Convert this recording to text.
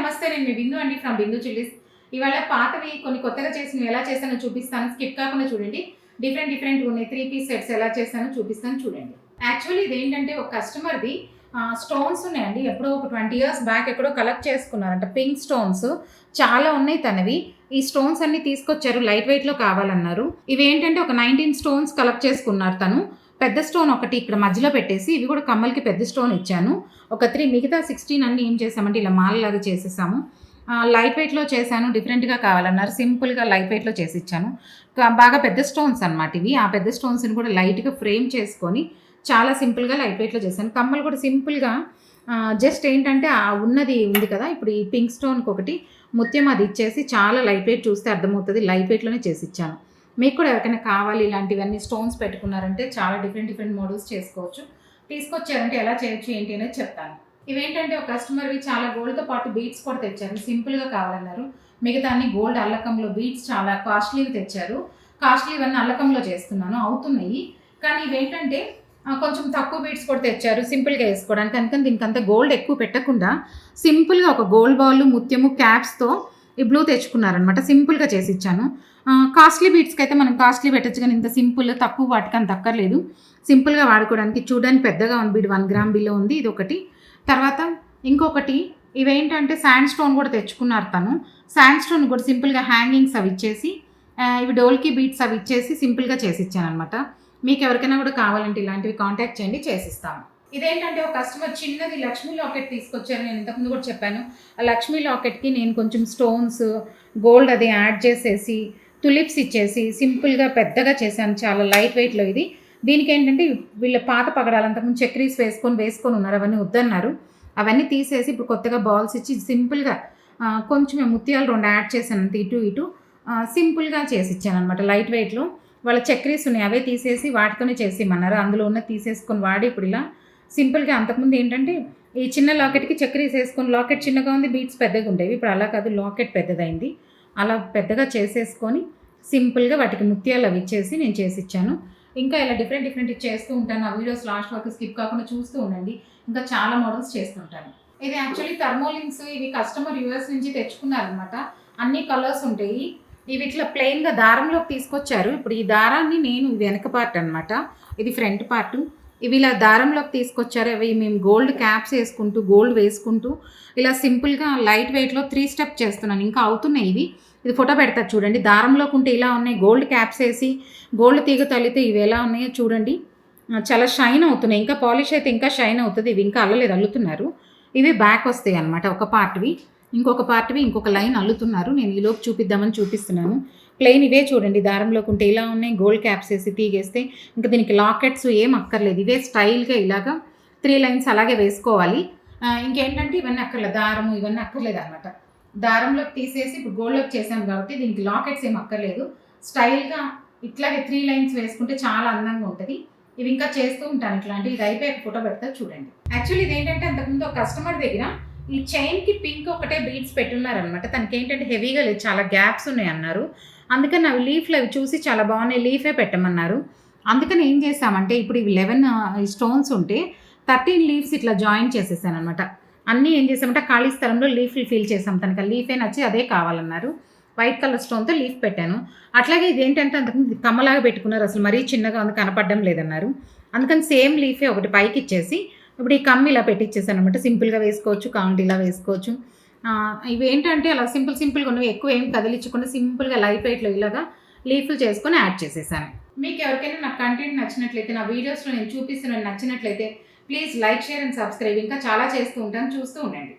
నమస్తే, నేను మీ బిందు అండి ఫ్రమ్ బిందు చిల్లీస్. ఇవాళ పాతవి కొన్ని కొత్తగా చేసినవి ఎలా చేస్తానో చూపిస్తాను. స్కిప్ కాకుండా చూడండి. డిఫరెంట్ ఉన్నాయి. 3 పీస్ సెట్స్ ఎలా చేస్తానో చూపిస్తాను చూడండి. యాక్చువల్లీ ఇదేంటంటే ఒక కస్టమర్‌ది స్టోన్స్ ఉన్నాయండి. ఎప్పుడో ఒక 20 ఇయర్స్ బ్యాక్ ఎక్కడో కలెక్ట్ చేసుకున్నారంట. పింక్ స్టోన్స్ చాలా ఉన్నాయి తనవి. ఈ స్టోన్స్ అన్నీ తీసుకొచ్చారు. లైట్ వెయిట్‌లో కావాలన్నారు. ఇవేంటంటే ఒక 19 స్టోన్స్ కలెక్ట్ చేసుకున్నారు తను. పెద్ద స్టోన్ ఒకటి ఇక్కడ మధ్యలో పెట్టేసి, ఇవి కూడా కమ్మలకి పెద్ద స్టోన్ ఇచ్చాను. ఒక 3 మిగతా 16 అన్నీ ఏం చేసామంటే ఇలా మాలలాగా చేసేసాము. లైట్ వెయిట్‌లో చేశాను. డిఫరెంట్‌గా కావాలన్నారు. సింపుల్‌గా లైట్ వెయిట్‌లో చేసిచ్చాను. బాగా పెద్ద స్టోన్స్ అనమాట ఇవి. ఆ పెద్ద స్టోన్స్‌ని కూడా లైట్‌గా ఫ్రేమ్ చేసుకొని చాలా సింపుల్‌గా లైట్ వెయిట్‌లో చేశాను. కమ్మలు కూడా సింపుల్‌గా జస్ట్ ఏంటంటే ఉన్నది ఉంది కదా! ఇప్పుడు ఈ పింక్ స్టోన్‌కి ఒకటి ముత్యం అది ఇచ్చేసి చాలా లైట్ వెయిట్ చూస్తే అర్థమవుతది. లైట్ వెయిట్‌లోనే చేసిచ్చాను. మీకు కూడా ఎవరికైనా కావాలి ఇలాంటివన్నీ స్టోన్స్ పెట్టుకున్నారంటే చాలా డిఫరెంట్ మోడల్స్ చేసుకోవచ్చు. తీసుకొచ్చారంటే ఎలా చేయొచ్చు ఏంటి అనేది చెప్తాను. ఇవేంటంటే ఒక కస్టమర్‌వి చాలా గోల్డ్‌తో పాటు బీడ్స్ కూడా తెచ్చారు. సింపుల్‌గా కావాలన్నారు. మిగతా అన్ని గోల్డ్ అల్లకంలో బీడ్స్ చాలా కాస్ట్‌లీవి తెచ్చారు. కాస్ట్‌లీవన్నీ అల్లకంలో చేస్తున్నాను. అవుతున్నాయి. కానీ ఇవేంటంటే కొంచెం తక్కువ బీడ్స్ కూడా తెచ్చారు. సింపుల్‌గా వేసుకోవడానికి. అందుకని దీనికంతా గోల్డ్ ఎక్కువ పెట్టకుండా సింపుల్‌గా ఒక గోల్డ్ బాల్, ముత్యము, క్యాప్స్‌తో ఈ బ్లూ తెచ్చుకున్నారనమాట. సింపుల్‌గా చేసిచ్చాను. కాస్ట్లీ బీడ్స్‌కి అయితే మనం కాస్ట్లీ పెట్టొచ్చు, కానీ ఇంత సింపుల్ తక్కువ వాటికి అంత అక్కర్లేదు. సింపుల్‌గా వాడుకోవడానికి. చూడడానికి పెద్దగా ఉంది బీడ్, 1 గ్రామ్ బిలో ఉంది. ఇదొకటి. తర్వాత ఇంకొకటి ఇవేంటంటే శాండ్ స్టోన్ కూడా తెచ్చుకున్నారు తను. శాండ్ స్టోన్ కూడా సింపుల్‌గా హ్యాంగింగ్స్ అవి ఇచ్చేసి, ఇవి డోల్కి బీడ్స్ అవి ఇచ్చేసి సింపుల్‌గా చేసిచ్చాననమాట. మీకు ఎవరికైనా కూడా కావాలంటే ఇలాంటివి కాంటాక్ట్ చేయండి, చేసిస్తాము. ఇదేంటంటే ఒక కస్టమర్ చిన్నది లక్ష్మీ లాకెట్ తీసుకొచ్చారు. నేను ఇంతకుముందు కూడా చెప్పాను. ఆ లక్ష్మీ లాకెట్‌కి నేను కొంచెం స్టోన్స్, గోల్డ్ అది యాడ్ చేసేసి, తులిప్స్ ఇచ్చేసి సింపుల్‌గా పెద్దగా చేశాను. చాలా లైట్ వెయిట్‌లో ఇది. దీనికేంటంటే వీళ్ళ పాత పగడాలు అంతకుముందు చక్రీస్ వేసుకొని ఉన్నారు. అవన్నీ వద్దన్నారు. అవన్నీ తీసేసి ఇప్పుడు కొత్తగా బాల్స్ ఇచ్చి సింపుల్‌గా కొంచెం ముత్యాలు 2 యాడ్ చేశాను అంతే, ఇటు సింపుల్‌గా చేసిచ్చాననమాట లైట్ వెయిట్‌లో. వాళ్ళ చక్రీస్ ఉన్నాయి, అవే తీసేసి వాటితోనే చేసిమన్నారు. అందులో ఉన్నది తీసేసుకొని వాడి ఇప్పుడు ఇలా సింపుల్‌గా. అంతకుముందు ఏంటంటే ఈ చిన్న లాకెట్‌కి చక్రీస్ వేసుకొని, లాకెట్ చిన్నగా ఉంది, బీడ్స్ పెద్దగా ఉండేవి. ఇప్పుడు అలా కాదు, లాకెట్ పెద్దదైంది. అలా పెద్దగా చేసేసుకొని సింపుల్‌గా వాటికి ముత్యాలు అవి ఇచ్చేసి నేను చేసిచ్చాను. ఇంకా ఇలా డిఫరెంట్ చేస్తూ ఉంటాను. ఆ వీడియోస్ లాస్ట్ వరకు స్కిప్ కాకుండా చూస్తూ ఉండండి. ఇంకా చాలా మోడల్స్ చేస్తుంటాను. ఇది యాక్చువల్లీ థర్మోలింగ్స్. ఇవి కస్టమర్ యూఎస్ నుంచి తెచ్చుకున్నారనమాట. అన్ని కలర్స్ ఉంటాయి. ఇవి ఇట్లా ప్లెయిన్‌గా దారంలోకి తీసుకొచ్చారు. ఇప్పుడు ఈ దారాన్ని నేను వెనక పార్ట్ అనమాట, ఇది ఫ్రంట్ పార్టు. ఇవి ఇలా దారంలోకి తీసుకొచ్చారు. అవి మేము గోల్డ్ క్యాప్స్ వేసుకుంటూ, గోల్డ్ వేసుకుంటూ ఇలా సింపుల్‌గా లైట్ వెయిట్‌లో 3 స్టెప్ చేస్తున్నాను. ఇంకా అవుతున్నాయి ఇవి. ఇది ఫోటో పెడతా చూడండి. దారంలోకి ఉంటే ఇలా ఉన్నాయి. గోల్డ్ క్యాప్స్ వేసి గోల్డ్ తీగ తలితే ఇవి ఎలా ఉన్నాయో చూడండి. చాలా షైన్ అవుతున్నాయి. ఇంకా పాలిష్ అయితే ఇంకా షైన్ అవుతుంది. ఇవి ఇంకా అల్లలేదు, అల్లుతున్నారు. ఇవి బ్యాక్ వస్తాయి అనమాట. ఒక పార్ట్వి, ఇంకొక పార్ట్వి ఇంకొక లైన్ అల్లుతున్నారు. నేను ఈలోపు చూపిద్దామని చూపిస్తున్నాను. ప్లెయిన్ ఇవే చూడండి. దారంలోకి ఉంటే ఇలా ఉన్నాయి. గోల్డ్ క్యాప్స్ వేసి తీగేస్తే ఇంకా దీనికి లాకెట్స్ ఏం అక్కర్లేదు. ఇవే స్టైల్గా ఇలాగా 3 లైన్స్ అలాగే వేసుకోవాలి. ఇంకేంటంటే ఇవన్నీ అక్కర్లేదు, దారము ఇవన్నీ అక్కర్లేదు అనమాట. దారంలోకి తీసేసి ఇప్పుడు గోల్డ్లోకి చేసాం కాబట్టి దీనికి లాకెట్స్ ఏం అక్కర్లేదు. స్టైల్గా ఇట్లాగే 3 లైన్స్ వేసుకుంటే చాలా అందంగా ఉంటుంది. ఇవి ఇంకా చేస్తూ ఉంటాను ఇట్లాంటివి. ఇది అయిపోయాక ఫోటో పెడతా చూడండి. యాక్చువల్లీ ఇదేంటంటే అంతకుముందు ఒక కస్టమర్ దగ్గర ఈ చైన్కి పింక్ ఒకటే బీడ్స్ పెట్టున్నారనమాట. తనకి ఏంటంటే హెవీగా లేదు, చాలా గ్యాప్స్ ఉన్నాయి అన్నారు. అందుకని అవి లీఫ్లు అవి చూసి చాలా బాగున్నాయి, లీఫే పెట్టమన్నారు. అందుకని ఏం చేసామంటే ఇప్పుడు ఇవి 11 స్టోన్స్ ఉంటే 13 లీవ్స్ ఇట్లా జాయిన్ చేసేసాను అనమాట. అన్నీ ఏం చేసామంటే ఖాళీ స్థలంలో లీఫ్లు ఫిల్ చేసాం. తనకి ఆ లీఫే నచ్చి అదే కావాలన్నారు. వైట్ కలర్ స్టోన్తో లీఫ్ పెట్టాను. అట్లాగే ఇదేంటంటే అంతకుముందు కమ్మలాగా పెట్టుకున్నారు. అసలు మరీ చిన్నగా ఉంది, కనపడడం లేదన్నారు. అందుకని సేమ్ లీఫే ఒకటి పైకి ఇచ్చేసి ఇప్పుడు ఈ కమ్మి ఇలా పెట్టించేసాను అనమాట. సింపుల్గా వేసుకోవచ్చు, కావాలంటే ఇలా వేసుకోవచ్చు. ఇవేంటంటే అలా సింపుల్గా ఉన్నవి, ఎక్కువ ఏం కదిలించకుండా సింపుల్గా లైట్ వెయిట్లో ఇలాగా లీఫ్లు చేసుకొని యాడ్ చేసేసాను. మీకు ఎవరికైనా నా కంటెంట్ నచ్చినట్లయితే, నా వీడియోస్లో నేను చూపిస్తున్న నచ్చినట్లయితే please like, share and subscribe. ఇంకా చాలా చేస్తూ ఉంటాను, చూస్తూ ఉండండి.